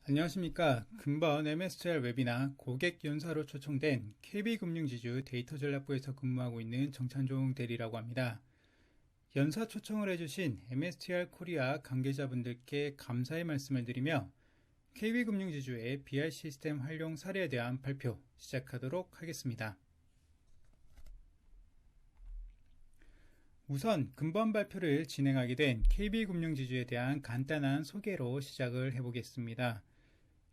안녕하십니까. 금번 MSTR 웨비나 고객 연사로 초청된 KB금융지주 데이터전략부에서 근무하고 있는 정찬종 대리라고 합니다. 연사 초청을 해주신 MSTR 코리아 관계자분들께 감사의 말씀을 드리며 KB금융지주의 BI 시스템 활용 사례에 대한 발표 시작하도록 하겠습니다. 우선 금번 발표를 진행하게 된 KB금융지주에 대한 간단한 소개로 시작을 해보겠습니다.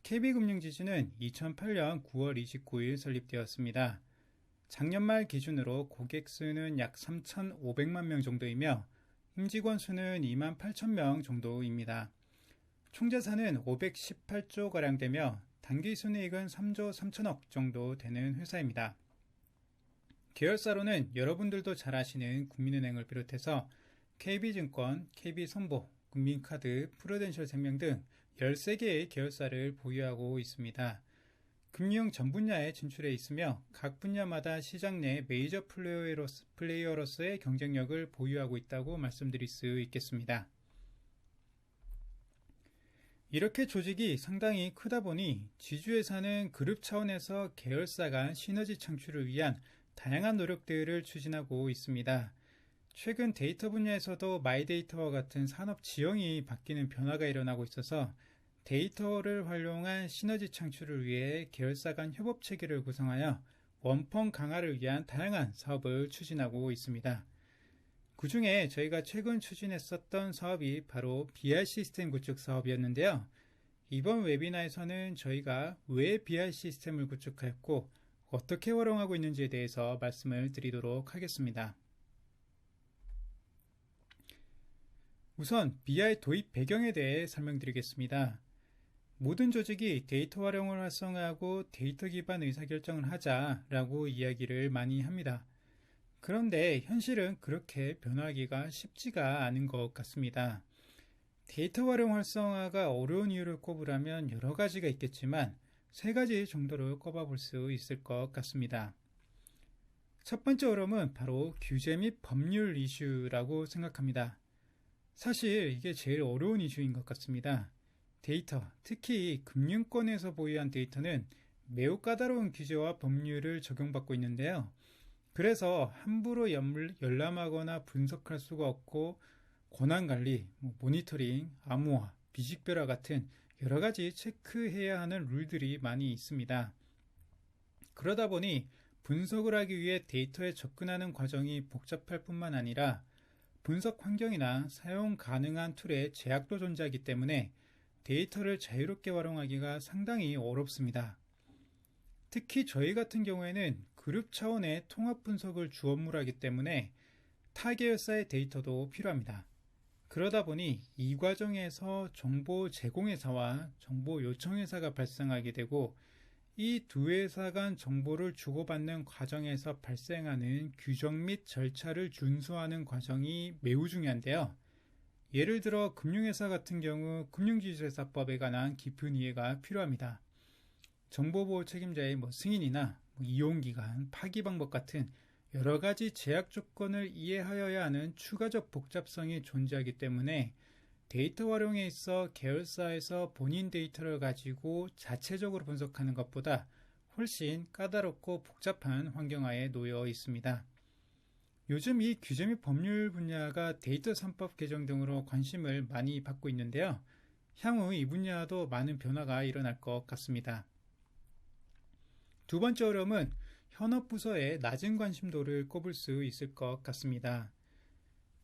KB금융지주는 2008년 9월 29일 설립되었습니다. 작년 말 기준으로 고객 수는 약 3,500만 명 정도이며 임직원 수는 2만 8천 명 정도입니다. 총자산은 518조가량 되며 당기순이익은 3조 3천억 정도 되는 회사입니다. 계열사로는 여러분들도 잘 아시는 국민은행을 비롯해서 KB증권, KB손보, 국민카드, 프루덴셜생명 등 13개의 계열사를 보유하고 있습니다. 금융 전 분야에 진출해 있으며 각 분야마다 시장 내 메이저 플레이어로서의 경쟁력을 보유하고 있다고 말씀드릴 수 있겠습니다. 이렇게 조직이 상당히 크다 보니 지주회사는 그룹 차원에서 계열사 간 시너지 창출을 위한 다양한 노력들을 추진하고 있습니다. 최근 데이터 분야에서도 마이데이터와 같은 산업 지형이 바뀌는 변화가 일어나고 있어서 데이터를 활용한 시너지 창출을 위해 계열사 간 협업 체계를 구성하여 원펀 강화를 위한 다양한 사업을 추진하고 있습니다. 그 중에 저희가 최근 추진했었던 사업이 바로 BI 시스템 구축 사업이었는데요. 이번 웨비나에서는 저희가 왜 BI 시스템을 구축하였고 어떻게 활용하고 있는지에 대해서 말씀을 드리도록 하겠습니다. 우선 BI 도입 배경에 대해 설명드리겠습니다. 모든 조직이 데이터 활용을 활성화하고 데이터 기반 의사결정을 하자라고 이야기를 많이 합니다. 그런데 현실은 그렇게 변화하기가 쉽지가 않은 것 같습니다. 데이터 활용 활성화가 어려운 이유를 꼽으라면 여러 가지가 있겠지만 세 가지 정도를 꼽아볼 수 있을 것 같습니다. 첫 번째 어려움은 바로 규제 및 법률 이슈라고 생각합니다. 사실 이게 제일 어려운 이슈인 것 같습니다. 데이터, 특히 금융권에서 보유한 데이터는 매우 까다로운 규제와 법률을 적용받고 있는데요. 그래서 함부로 열람하거나 분석할 수가 없고 권한관리, 모니터링, 암호화, 비식별화 같은 여러 가지 체크해야 하는 룰들이 많이 있습니다. 그러다 보니 분석을 하기 위해 데이터에 접근하는 과정이 복잡할 뿐만 아니라 분석 환경이나 사용 가능한 툴에 제약도 존재하기 때문에 데이터를 자유롭게 활용하기가 상당히 어렵습니다. 특히 저희 같은 경우에는 그룹 차원의 통합 분석을 주 업무로 하기 때문에 타 계열사의 데이터도 필요합니다. 그러다 보니 이 과정에서 정보 제공회사와 정보 요청회사가 발생하게 되고 이 두 회사 간 정보를 주고받는 과정에서 발생하는 규정 및 절차를 준수하는 과정이 매우 중요한데요. 예를 들어 금융회사 같은 경우 금융지주회사법에 관한 깊은 이해가 필요합니다. 정보보호 책임자의 승인이나 이용기간, 파기 방법 같은 여러 가지 제약 조건을 이해하여야 하는 추가적 복잡성이 존재하기 때문에 데이터 활용에 있어 계열사에서 본인 데이터를 가지고 자체적으로 분석하는 것보다 훨씬 까다롭고 복잡한 환경하에 놓여 있습니다. 요즘 이 규제 및 법률 분야가 데이터 3법 개정 등으로 관심을 많이 받고 있는데요. 향후 이 분야도 많은 변화가 일어날 것 같습니다. 두 번째 어려움은 현업 부서의 낮은 관심도를 꼽을 수 있을 것 같습니다.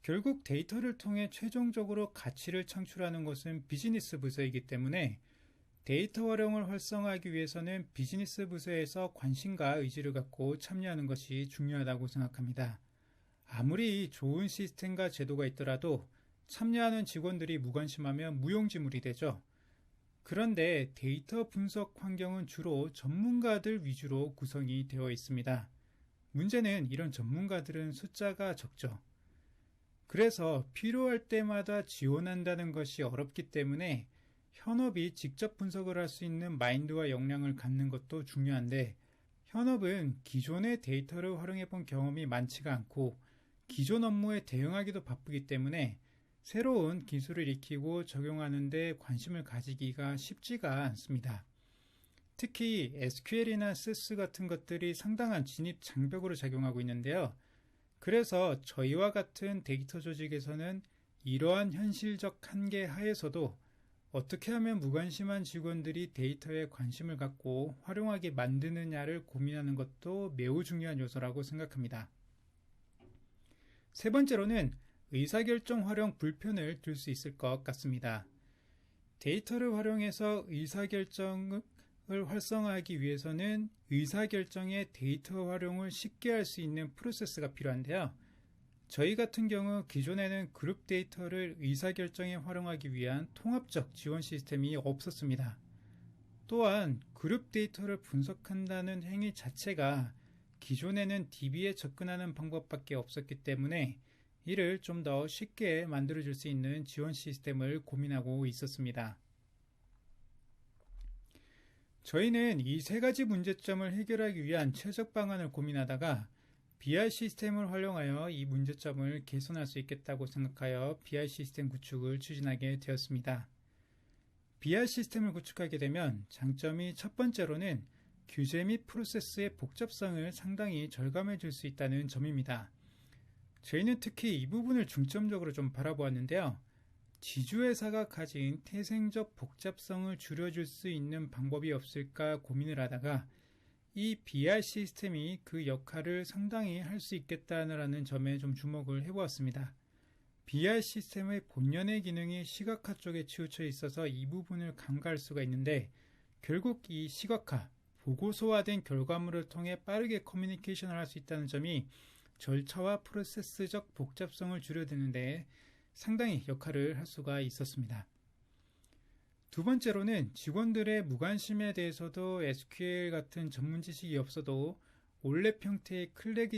결국 데이터를 통해 최종적으로 가치를 창출하는 것은 비즈니스 부서이기 때문에 데이터 활용을 활성화하기 위해서는 비즈니스 부서에서 관심과 의지를 갖고 참여하는 것이 중요하다고 생각합니다. 아무리 좋은 시스템과 제도가 있더라도 참여하는 직원들이 무관심하면 무용지물이 되죠. 그런데 데이터 분석 환경은 주로 전문가들 위주로 구성이 되어 있습니다. 문제는 이런 전문가들은 숫자가 적죠. 그래서 필요할 때마다 지원한다는 것이 어렵기 때문에 현업이 직접 분석을 할 수 있는 마인드와 역량을 갖는 것도 중요한데 현업은 기존의 데이터를 활용해 본 경험이 많지가 않고 기존 업무에 대응하기도 바쁘기 때문에 새로운 기술을 익히고 적용하는 데 관심을 가지기가 쉽지가 않습니다. 특히 SQL이나 SES 같은 것들이 상당한 진입 장벽으로 작용하고 있는데요. 그래서 저희와 같은 데이터 조직에서는 이러한 현실적 한계 하에서도 어떻게 하면 무관심한 직원들이 데이터에 관심을 갖고 활용하게 만드느냐를 고민하는 것도 매우 중요한 요소라고 생각합니다. 세 번째로는 의사결정 활용 불편을 들 수 있을 것 같습니다. 데이터를 활용해서 의사결정을 활성화하기 위해서는 의사결정의 데이터 활용을 쉽게 할 수 있는 프로세스가 필요한데요. 저희 같은 경우 기존에는 그룹 데이터를 의사결정에 활용하기 위한 통합적 지원 시스템이 없었습니다. 또한 그룹 데이터를 분석한다는 행위 자체가 기존에는 DB에 접근하는 방법밖에 없었기 때문에 이를 좀 더 쉽게 만들어줄 수 있는 지원 시스템을 고민하고 있었습니다. 저희는 이 세 가지 문제점을 해결하기 위한 최적 방안을 고민하다가 BI 시스템을 활용하여 이 문제점을 개선할 수 있겠다고 생각하여 BI 시스템 구축을 추진하게 되었습니다. BI 시스템을 구축하게 되면 장점이 첫 번째로는 규제 및 프로세스의 복잡성을 상당히 절감해 줄 수 있다는 점입니다. 저희는 특히 이 부분을 중점적으로 좀 바라보았는데요. 지주회사가 가진 태생적 복잡성을 줄여줄 수 있는 방법이 없을까 고민을 하다가 이 BI 시스템이 그 역할을 상당히 할 수 있겠다는 점에 좀 주목을 해보았습니다. BI 시스템의 본연의 기능이 시각화 쪽에 치우쳐 있어서 이 부분을 간과할 수가 있는데 결국 이 시각화, 보고서화된 결과물을 통해 빠르게 커뮤니케이션을 할 수 있다는 점이 절차와 프로세스적 복잡성을 줄여드는데 상당히 역할을 할 수가 있었습니다. 두 번째로는 직원들의 무관심에 대해서도 SQL 같은 전문 지식이 없어도 올랩 형태의 클릭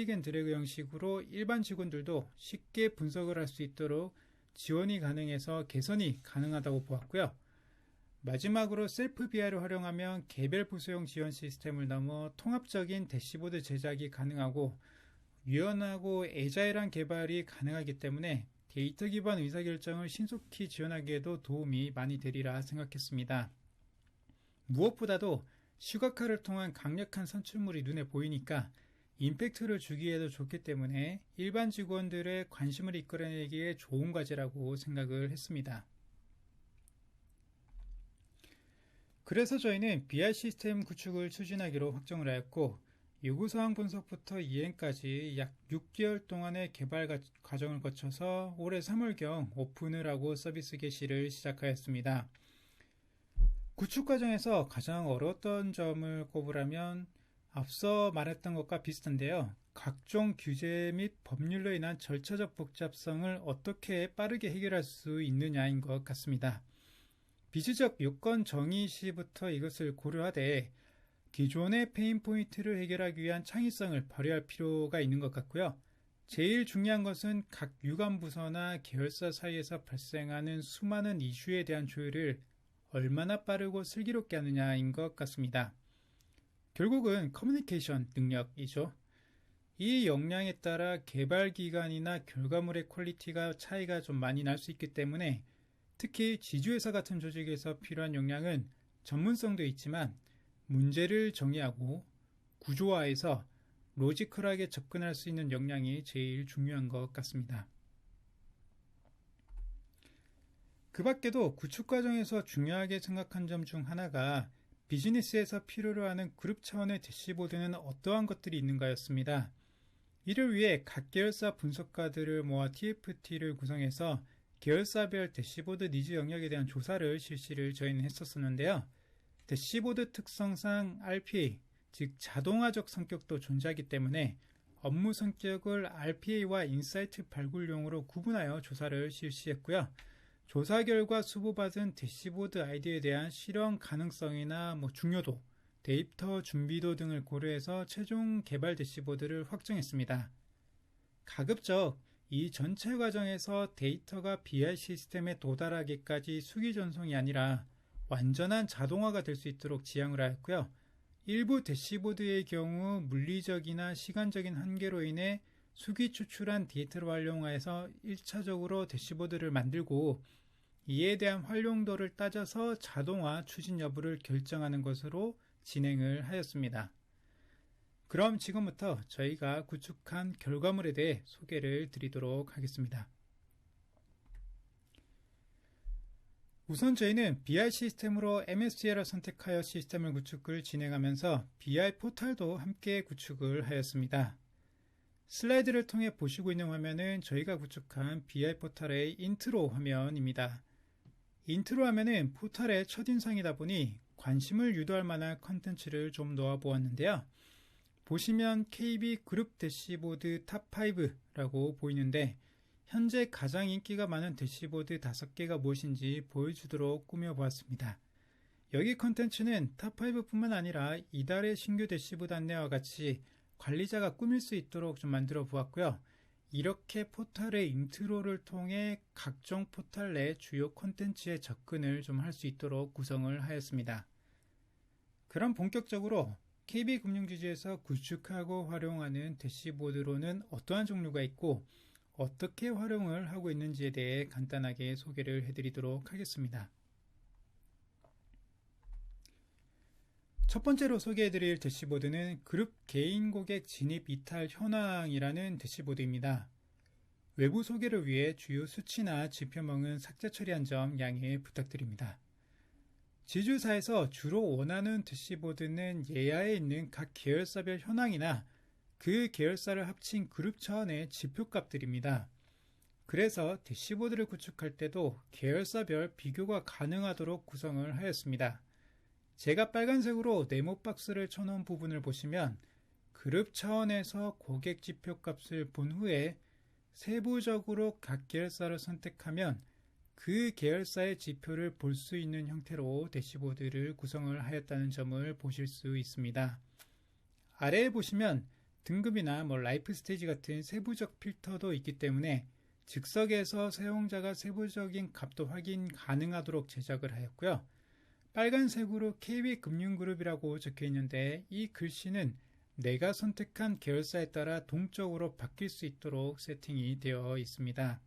앤 드래그 형식으로 일반 직원들도 쉽게 분석을 할 수 있도록 지원이 가능해서 개선이 가능하다고 보았고요. 마지막으로 셀프 BI를 활용하면 개별 부서용 지원 시스템을 넘어 통합적인 대시보드 제작이 가능하고 유연하고 애자일한 개발이 가능하기 때문에 데이터 기반 의사결정을 신속히 지원하기에도 도움이 많이 되리라 생각했습니다. 무엇보다도 시각화를 통한 강력한 선출물이 눈에 보이니까 임팩트를 주기에도 좋기 때문에 일반 직원들의 관심을 이끌어내기에 좋은 과제라고 생각을 했습니다. 그래서 저희는 BI 시스템 구축을 추진하기로 확정을 하였고 요구사항 분석부터 이행까지 약 6개월 동안의 개발 과정을 거쳐서 올해 3월경 오픈을 하고 서비스 개시를 시작하였습니다. 구축 과정에서 가장 어려웠던 점을 꼽으라면 앞서 말했던 것과 비슷한데요. 각종 규제 및 법률로 인한 절차적 복잡성을 어떻게 빠르게 해결할 수 있느냐인 것 같습니다. 비즈적 요건 정의 시부터 이것을 고려하되 기존의 페인 포인트를 해결하기 위한 창의성을 발휘할 필요가 있는 것 같고요. 제일 중요한 것은 각 유관부서나 계열사 사이에서 발생하는 수많은 이슈에 대한 조율을 얼마나 빠르고 슬기롭게 하느냐인 것 같습니다. 결국은 커뮤니케이션 능력이죠. 이 역량에 따라 개발 기간이나 결과물의 퀄리티가 차이가 좀 많이 날 수 있기 때문에 특히 지주회사 같은 조직에서 필요한 역량은 전문성도 있지만 문제를 정의하고 구조화해서 로지컬하게 접근할 수 있는 역량이 제일 중요한 것 같습니다. 그 밖에도 구축 과정에서 중요하게 생각한 점 중 하나가 비즈니스에서 필요로 하는 그룹 차원의 대시보드는 어떠한 것들이 있는가였습니다. 이를 위해 각 계열사 분석가들을 모아 TFT를 구성해서 계열사별 대시보드 니즈 영역에 대한 조사를 실시를 저희는 했었는데요. 대시보드 특성상 RPA, 즉 자동화적 성격도 존재하기 때문에 업무 성격을 RPA와 인사이트 발굴용으로 구분하여 조사를 실시했고요. 조사 결과 수보받은 대시보드 아이디어에 대한 실현 가능성이나 중요도, 데이터 준비도 등을 고려해서 최종 개발 대시보드를 확정했습니다. 가급적 이 전체 과정에서 데이터가 BI 시스템에 도달하기까지 수기 전송이 아니라 완전한 자동화가 될 수 있도록 지향을 하였고요. 일부 대시보드의 경우 물리적이나 시간적인 한계로 인해 수기 추출한 데이터를 활용해서 1차적으로 대시보드를 만들고 이에 대한 활용도를 따져서 자동화 추진 여부를 결정하는 것으로 진행을 하였습니다. 그럼 지금부터 저희가 구축한 결과물에 대해 소개를 드리도록 하겠습니다. 우선 저희는 BI 시스템으로 MSDL을 선택하여 시스템을 구축을 진행하면서 BI 포탈도 함께 구축을 하였습니다. 슬라이드를 통해 보시고 있는 화면은 저희가 구축한 BI 포탈의 인트로 화면입니다. 인트로 화면은 포탈의 첫인상이다 보니 관심을 유도할 만한 컨텐츠를 좀 놓아 보았는데요. 보시면 KB 그룹 대시보드 탑5라고 보이는데 현재 가장 인기가 많은 대시보드 5개가 무엇인지 보여주도록 꾸며보았습니다. 여기 컨텐츠는 탑5 뿐만 아니라 이달의 신규 대시보드 안내와 같이 관리자가 꾸밀 수 있도록 좀 만들어 보았고요. 이렇게 포탈의 인트로를 통해 각종 포탈 내 주요 콘텐츠에 접근을 좀 할 수 있도록 구성을 하였습니다. 그럼 본격적으로 KB금융지주에서 구축하고 활용하는 대시보드로는 어떠한 종류가 있고 어떻게 활용을 하고 있는지에 대해 간단하게 소개를 해드리도록 하겠습니다. 첫 번째로 소개해드릴 대시보드는 그룹 개인 고객 진입 이탈 현황이라는 대시보드입니다. 외부 소개를 위해 주요 수치나 지표명은 삭제 처리한 점 양해 부탁드립니다. 지주사에서 주로 원하는 대시보드는 예하에 있는 각 계열사별 현황이나 그 계열사를 합친 그룹 차원의 지표값들입니다. 그래서 대시보드를 구축할 때도 계열사별 비교가 가능하도록 구성을 하였습니다. 제가 빨간색으로 네모 박스를 쳐놓은 부분을 보시면 그룹 차원에서 고객 지표값을 본 후에 세부적으로 각 계열사를 선택하면 그 계열사의 지표를 볼 수 있는 형태로 대시보드를 구성을 하였다는 점을 보실 수 있습니다. 아래에 보시면 등급이나 라이프 스테이지 같은 세부적 필터도 있기 때문에 즉석에서 사용자가 세부적인 값도 확인 가능하도록 제작을 하였고요. 빨간색으로 KB금융그룹이라고 적혀 있는데 이 글씨는 내가 선택한 계열사에 따라 동적으로 바뀔 수 있도록 세팅이 되어 있습니다.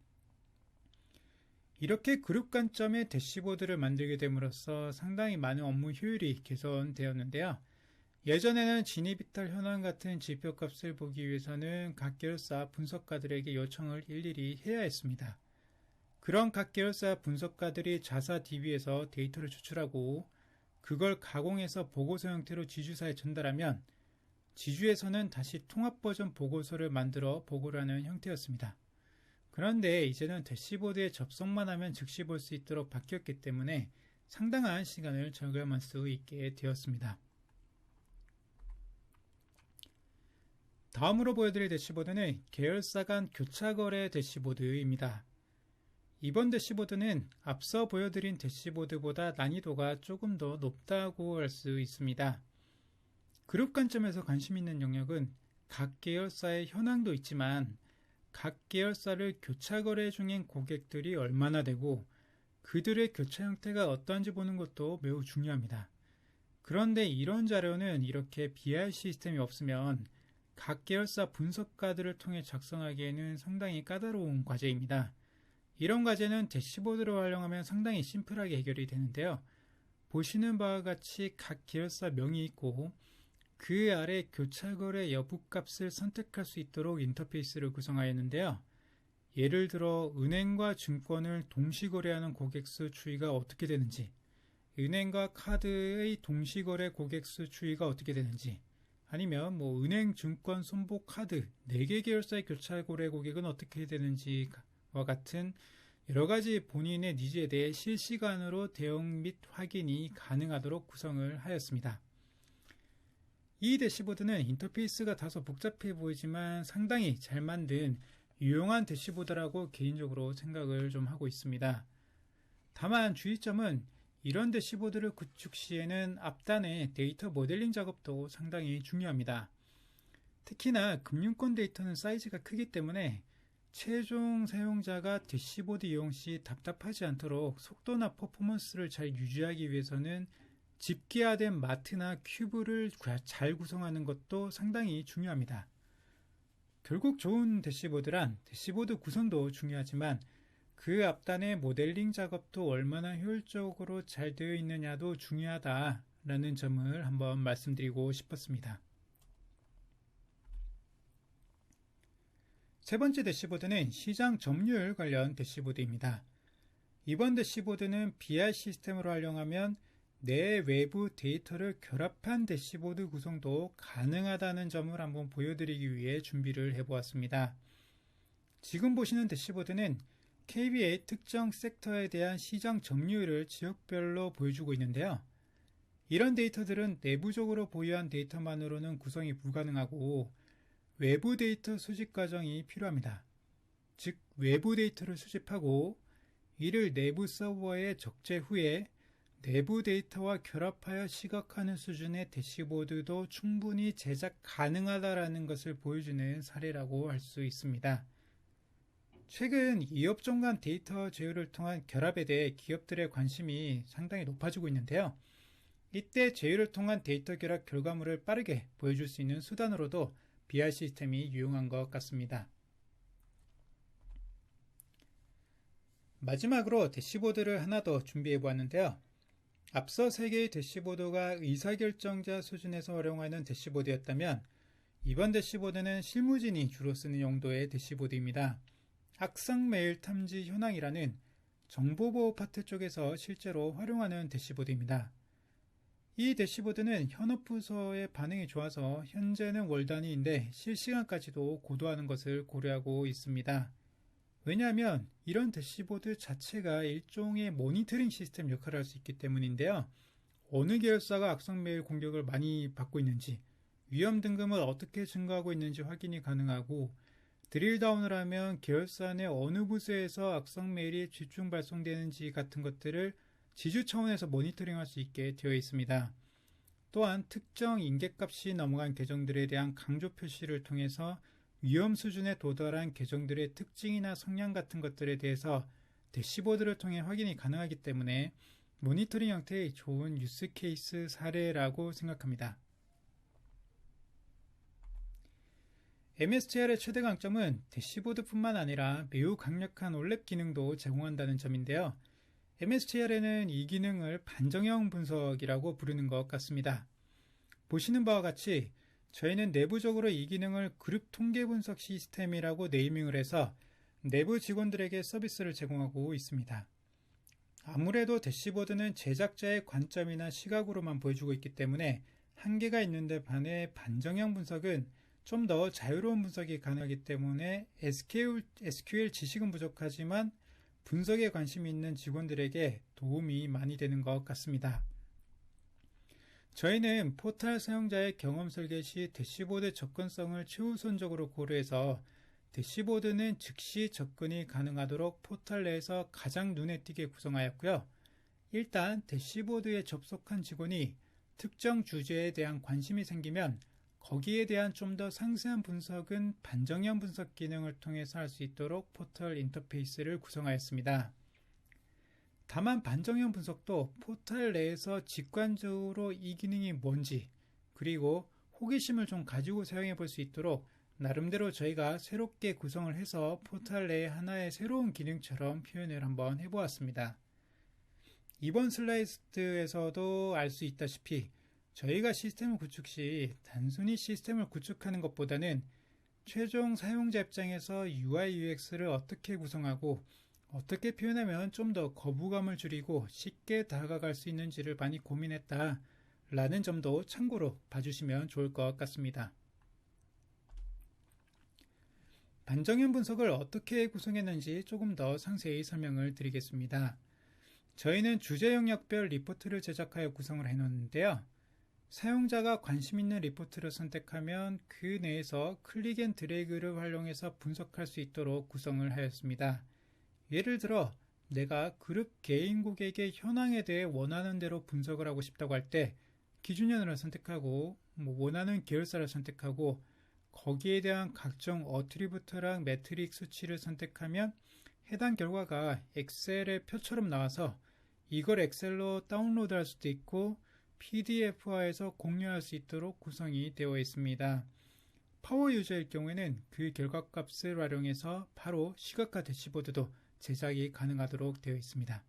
이렇게 그룹 관점의 대시보드를 만들게 됨으로써 상당히 많은 업무 효율이 개선되었는데요. 예전에는 진입이탈 현황 같은 지표값을 보기 위해서는 각 계열사 분석가들에게 요청을 일일이 해야 했습니다. 그런 각 계열사 분석가들이 자사 DB에서 데이터를 추출하고 그걸 가공해서 보고서 형태로 지주사에 전달하면 지주에서는 다시 통합 버전 보고서를 만들어 보고를 하는 형태였습니다. 그런데 이제는 대시보드에 접속만 하면 즉시 볼 수 있도록 바뀌었기 때문에 상당한 시간을 절감할 수 있게 되었습니다. 다음으로 보여드릴 대시보드는 계열사 간 교차거래 대시보드입니다. 이번 대시보드는 앞서 보여드린 대시보드보다 난이도가 조금 더 높다고 할 수 있습니다. 그룹 관점에서 관심 있는 영역은 각 계열사의 현황도 있지만 각 계열사를 교차 거래 중인 고객들이 얼마나 되고 그들의 교차 형태가 어떠한지 보는 것도 매우 중요합니다. 그런데 이런 자료는 이렇게 BI 시스템이 없으면 각 계열사 분석가들을 통해 작성하기에는 상당히 까다로운 과제입니다. 이런 과제는 대시보드를 활용하면 상당히 심플하게 해결이 되는데요. 보시는 바와 같이 각 계열사 명이 있고 그 아래 교차거래 여부값을 선택할 수 있도록 인터페이스를 구성하였는데요. 예를 들어 은행과 증권을 동시거래하는 고객수 추이가 어떻게 되는지, 은행과 카드의 동시거래 고객수 추이가 어떻게 되는지, 아니면 은행, 증권, 손보, 카드 4개 계열사의 교차거래 고객은 어떻게 되는지와 같은 여러가지 본인의 니즈에 대해 실시간으로 대응 및 확인이 가능하도록 구성을 하였습니다. 이 대시보드는 인터페이스가 다소 복잡해 보이지만 상당히 잘 만든 유용한 대시보드라고 개인적으로 생각을 좀 하고 있습니다. 다만 주의점은 이런 대시보드를 구축 시에는 앞단의 데이터 모델링 작업도 상당히 중요합니다. 특히나 금융권 데이터는 사이즈가 크기 때문에 최종 사용자가 대시보드 이용 시 답답하지 않도록 속도나 퍼포먼스를 잘 유지하기 위해서는 집계화된 마트나 큐브를 잘 구성하는 것도 상당히 중요합니다. 결국 좋은 대시보드란 대시보드 구성도 중요하지만 그 앞단의 모델링 작업도 얼마나 효율적으로 잘 되어 있느냐도 중요하다라는 점을 한번 말씀드리고 싶었습니다. 세 번째 대시보드는 시장 점유율 관련 대시보드입니다. 이번 대시보드는 BI 시스템으로 활용하면 내 외부 데이터를 결합한 대시보드 구성도 가능하다는 점을 한번 보여드리기 위해 준비를 해보았습니다. 지금 보시는 대시보드는 KB의 특정 섹터에 대한 시장 점유율을 지역별로 보여주고 있는데요. 이런 데이터들은 내부적으로 보유한 데이터만으로는 구성이 불가능하고 외부 데이터 수집 과정이 필요합니다. 즉 외부 데이터를 수집하고 이를 내부 서버에 적재 후에 내부 데이터와 결합하여 시각하는 수준의 대시보드도 충분히 제작 가능하다는 것을 보여주는 사례라고 할 수 있습니다. 최근 이 업종 간 데이터 제휴를 통한 결합에 대해 기업들의 관심이 상당히 높아지고 있는데요. 이때 제휴를 통한 데이터 결합 결과물을 빠르게 보여줄 수 있는 수단으로도 BI 시스템이 유용한 것 같습니다. 마지막으로 대시보드를 하나 더 준비해 보았는데요. 앞서 3개의 대시보드가 의사결정자 수준에서 활용하는 대시보드였다면 이번 대시보드는 실무진이 주로 쓰는 용도의 대시보드입니다. 악성 메일 탐지 현황이라는 정보보호 파트 쪽에서 실제로 활용하는 대시보드입니다. 이 대시보드는 현업 부서의 반응이 좋아서 현재는 월 단위인데 실시간까지도 고도하는 것을 고려하고 있습니다. 왜냐하면 이런 대시보드 자체가 일종의 모니터링 시스템 역할을 할 수 있기 때문인데요. 어느 계열사가 악성 메일 공격을 많이 받고 있는지, 위험 등급을 어떻게 증가하고 있는지 확인이 가능하고 드릴다운을 하면 계열사 내 어느 부서에서 악성 메일이 집중 발송되는지 같은 것들을 지주 차원에서 모니터링할 수 있게 되어 있습니다. 또한 특정 인계값이 넘어간 계정들에 대한 강조 표시를 통해서 위험 수준에 도달한 계정들의 특징이나 성향 같은 것들에 대해서 대시보드를 통해 확인이 가능하기 때문에 모니터링 형태의 좋은 유스 케이스 사례라고 생각합니다. MSTR의 최대 강점은 대시보드뿐만 아니라 매우 강력한 올랩 기능도 제공한다는 점인데요. MSTR에는 이 기능을 반정형 분석이라고 부르는 것 같습니다. 보시는 바와 같이 저희는 내부적으로 이 기능을 그룹 통계 분석 시스템이라고 네이밍을 해서 내부 직원들에게 서비스를 제공하고 있습니다. 아무래도 대시보드는 제작자의 관점이나 시각으로만 보여주고 있기 때문에 한계가 있는데 반해 반정형 분석은 좀 더 자유로운 분석이 가능하기 때문에 SQL 지식은 부족하지만 분석에 관심이 있는 직원들에게 도움이 많이 되는 것 같습니다. 저희는 포털 사용자의 경험 설계 시 대시보드 접근성을 최우선적으로 고려해서 대시보드는 즉시 접근이 가능하도록 포털 내에서 가장 눈에 띄게 구성하였고요. 일단 대시보드에 접속한 직원이 특정 주제에 대한 관심이 생기면 거기에 대한 좀 더 상세한 분석은 반정형 분석 기능을 통해서 할 수 있도록 포털 인터페이스를 구성하였습니다. 다만 반정형 분석도 포털 내에서 직관적으로 이 기능이 뭔지 그리고 호기심을 좀 가지고 사용해 볼 수 있도록 나름대로 저희가 새롭게 구성을 해서 포털 내의 하나의 새로운 기능처럼 표현을 한번 해보았습니다. 이번 슬라이드에서도 알 수 있다시피 저희가 시스템을 구축 시 단순히 시스템을 구축하는 것보다는 최종 사용자 입장에서 UI, UX를 어떻게 구성하고 어떻게 표현하면 좀 더 거부감을 줄이고 쉽게 다가갈 수 있는지를 많이 고민했다라는 점도 참고로 봐주시면 좋을 것 같습니다. 반정형 분석을 어떻게 구성했는지 조금 더 상세히 설명을 드리겠습니다. 저희는 주제 영역별 리포트를 제작하여 구성을 해놓았는데요. 사용자가 관심 있는 리포트를 선택하면 그 내에서 클릭 앤 드래그를 활용해서 분석할 수 있도록 구성을 하였습니다. 예를 들어 내가 그룹 개인 고객의 현황에 대해 원하는 대로 분석을 하고 싶다고 할 때 기준연을 선택하고 원하는 계열사를 선택하고 거기에 대한 각종 어트리뷰트랑 매트릭 수치를 선택하면 해당 결과가 엑셀의 표처럼 나와서 이걸 엑셀로 다운로드 할 수도 있고 PDF화해서 공유할 수 있도록 구성이 되어 있습니다. 파워 유저일 경우에는 그 결과값을 활용해서 바로 시각화 대시보드도 제작이 가능하도록 되어 있습니다.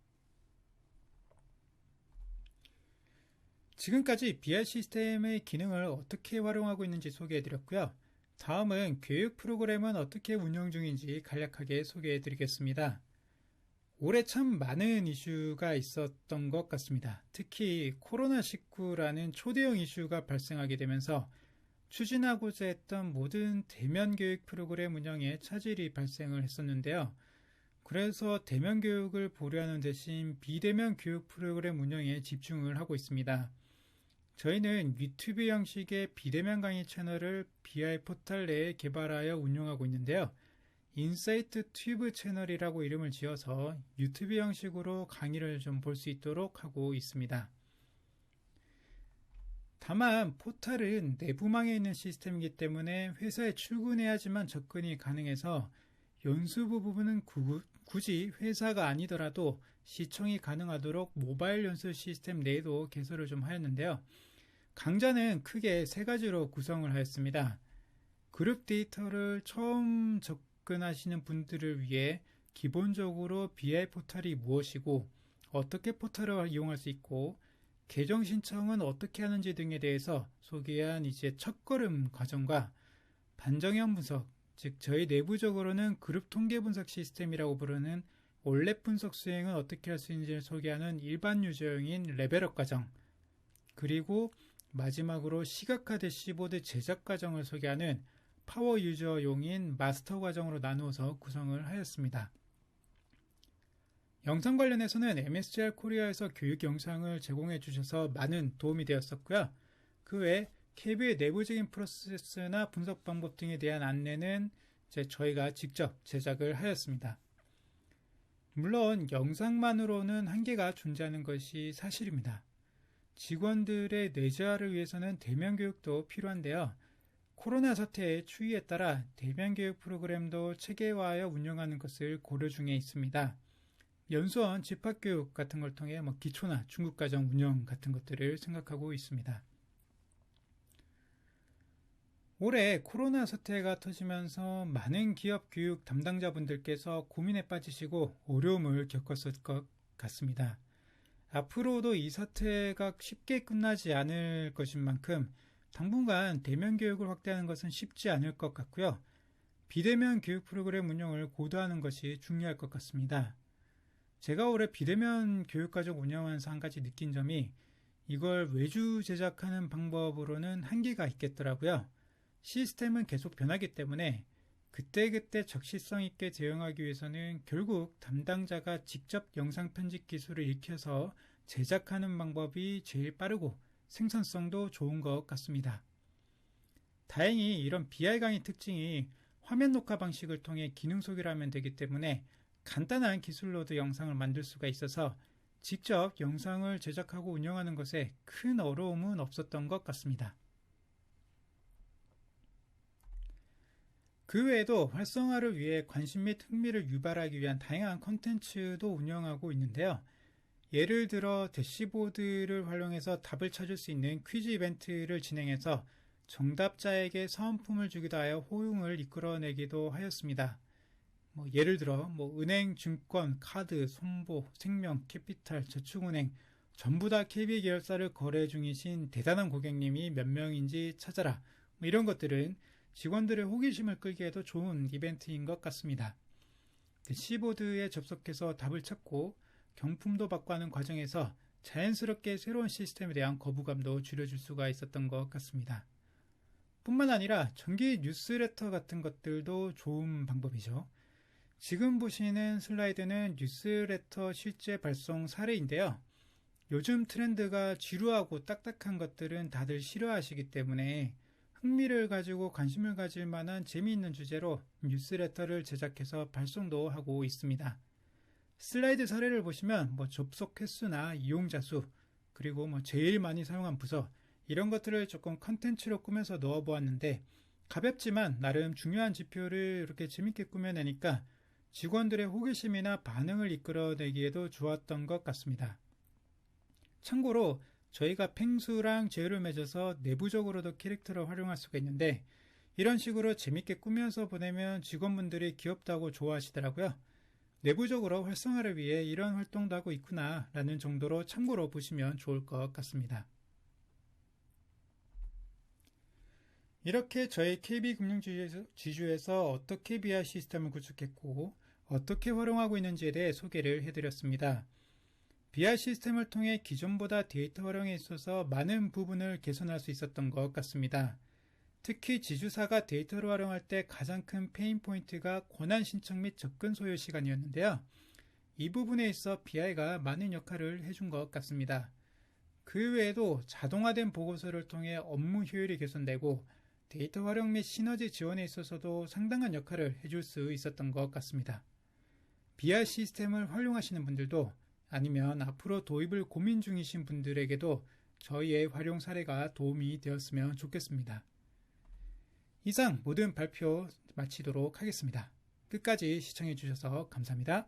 지금까지 BI 시스템의 기능을 어떻게 활용하고 있는지 소개해드렸고요. 다음은 교육 프로그램은 어떻게 운영 중인지 간략하게 소개해드리겠습니다. 올해 참 많은 이슈가 있었던 것 같습니다. 특히 코로나19라는 초대형 이슈가 발생하게 되면서 추진하고자 했던 모든 대면 교육 프로그램 운영에 차질이 발생을 했었는데요. 그래서 대면 교육을 보류하는 대신 비대면 교육 프로그램 운영에 집중을 하고 있습니다. 저희는 유튜브 형식의 비대면 강의 채널을 BI 포털 내에 개발하여 운영하고 있는데요. 인사이트 튜브 채널이라고 이름을 지어서 유튜브 형식으로 강의를 좀 볼 수 있도록 하고 있습니다. 다만 포털은 내부망에 있는 시스템이기 때문에 회사에 출근해야지만 접근이 가능해서 연수부 부분은 굳이 회사가 아니더라도 시청이 가능하도록 모바일 연수 시스템 내에도 개설을 좀 하였는데요. 강좌는 크게 세 가지로 구성을 하였습니다. 그룹 데이터를 처음 접근하시는 분들을 위해 기본적으로 BI 포털이 무엇이고 어떻게 포털을 이용할 수 있고 계정 신청은 어떻게 하는지 등에 대해서 소개한 이제 첫걸음 과정과 반정형 분석, 즉 저희 내부적으로는 그룹 통계 분석 시스템이라고 부르는 올랩 분석 수행은 어떻게 할 수 있는지를 소개하는 일반 유저용인 레벨업 과정, 그리고 마지막으로 시각화 대시보드 제작 과정을 소개하는 파워 유저용인 마스터 과정으로 나누어서 구성을 하였습니다. 영상 관련해서는 MSGR 코리아에서 교육 영상을 제공해 주셔서 많은 도움이 되었었고요. 그 외에 KB의 내부적인 프로세스나 분석 방법 등에 대한 안내는 저희가 직접 제작을 하였습니다. 물론 영상만으로는 한계가 존재하는 것이 사실입니다. 직원들의 내재화를 위해서는 대면 교육도 필요한데요. 코로나 사태의 추이에 따라 대면 교육 프로그램도 체계화하여 운영하는 것을 고려 중에 있습니다. 연수원 집합교육 같은 걸 통해 기초나 중급과정 운영 같은 것들을 생각하고 있습니다. 올해 코로나 사태가 터지면서 많은 기업 교육 담당자분들께서 고민에 빠지시고 어려움을 겪었을 것 같습니다. 앞으로도 이 사태가 쉽게 끝나지 않을 것인 만큼 당분간 대면 교육을 확대하는 것은 쉽지 않을 것 같고요. 비대면 교육 프로그램 운영을 고도하는 것이 중요할 것 같습니다. 제가 올해 비대면 교육과정 운영하면서 한 가지 느낀 점이 이걸 외주 제작하는 방법으로는 한계가 있겠더라고요. 시스템은 계속 변하기 때문에 그때그때 적시성 있게 대응하기 위해서는 결국 담당자가 직접 영상 편집 기술을 익혀서 제작하는 방법이 제일 빠르고 생산성도 좋은 것 같습니다. 다행히 이런 BI 강의 특징이 화면 녹화 방식을 통해 기능 소개를 하면 되기 때문에 간단한 기술로도 영상을 만들 수가 있어서 직접 영상을 제작하고 운영하는 것에 큰 어려움은 없었던 것 같습니다. 그 외에도 활성화를 위해 관심 및 흥미를 유발하기 위한 다양한 콘텐츠도 운영하고 있는데요. 예를 들어 대시보드를 활용해서 답을 찾을 수 있는 퀴즈 이벤트를 진행해서 정답자에게 사은품을 주기도 하여 호응을 이끌어내기도 하였습니다. 예를 들어 은행, 증권, 카드, 손보, 생명, 캐피탈, 저축은행 전부 다 KB 계열사를 거래 중이신 대단한 고객님이 몇 명인지 찾아라. 이런 것들은 직원들의 호기심을 끌기에도 좋은 이벤트인 것 같습니다. 대시보드에 접속해서 답을 찾고 경품도 받고 하는 과정에서 자연스럽게 새로운 시스템에 대한 거부감도 줄여줄 수가 있었던 것 같습니다. 뿐만 아니라 정기 뉴스레터 같은 것들도 좋은 방법이죠. 지금 보시는 슬라이드는 뉴스레터 실제 발송 사례인데요. 요즘 트렌드가 지루하고 딱딱한 것들은 다들 싫어하시기 때문에 흥미를 가지고 관심을 가질 만한 재미있는 주제로 뉴스레터를 제작해서 발송도 하고 있습니다. 슬라이드 사례를 보시면 접속 횟수나 이용자 수, 그리고 제일 많이 사용한 부서 이런 것들을 조금 컨텐츠로 꾸며서 넣어 보았는데 가볍지만 나름 중요한 지표를 이렇게 재밌게 꾸며내니까 직원들의 호기심이나 반응을 이끌어내기에도 좋았던 것 같습니다. 참고로 저희가 펭수랑 제휴를 맺어서 내부적으로도 캐릭터를 활용할 수가 있는데 이런 식으로 재밌게 꾸며서 보내면 직원분들이 귀엽다고 좋아하시더라고요. 내부적으로 활성화를 위해 이런 활동도 하고 있구나 라는 정도로 참고로 보시면 좋을 것 같습니다. 이렇게 저희 KB금융지주에서 어떻게 BI 시스템을 구축했고 어떻게 활용하고 있는지에 대해 소개를 해드렸습니다. BI 시스템을 통해 기존보다 데이터 활용에 있어서 많은 부분을 개선할 수 있었던 것 같습니다. 특히 지주사가 데이터를 활용할 때 가장 큰 페인 포인트가 권한 신청 및 접근 소요 시간이었는데요. 이 부분에 있어 BI가 많은 역할을 해준 것 같습니다. 그 외에도 자동화된 보고서를 통해 업무 효율이 개선되고 데이터 활용 및 시너지 지원에 있어서도 상당한 역할을 해줄 수 있었던 것 같습니다. BI 시스템을 활용하시는 분들도 아니면 앞으로 도입을 고민 중이신 분들에게도 저희의 활용 사례가 도움이 되었으면 좋겠습니다. 이상 모든 발표 마치도록 하겠습니다. 끝까지 시청해 주셔서 감사합니다.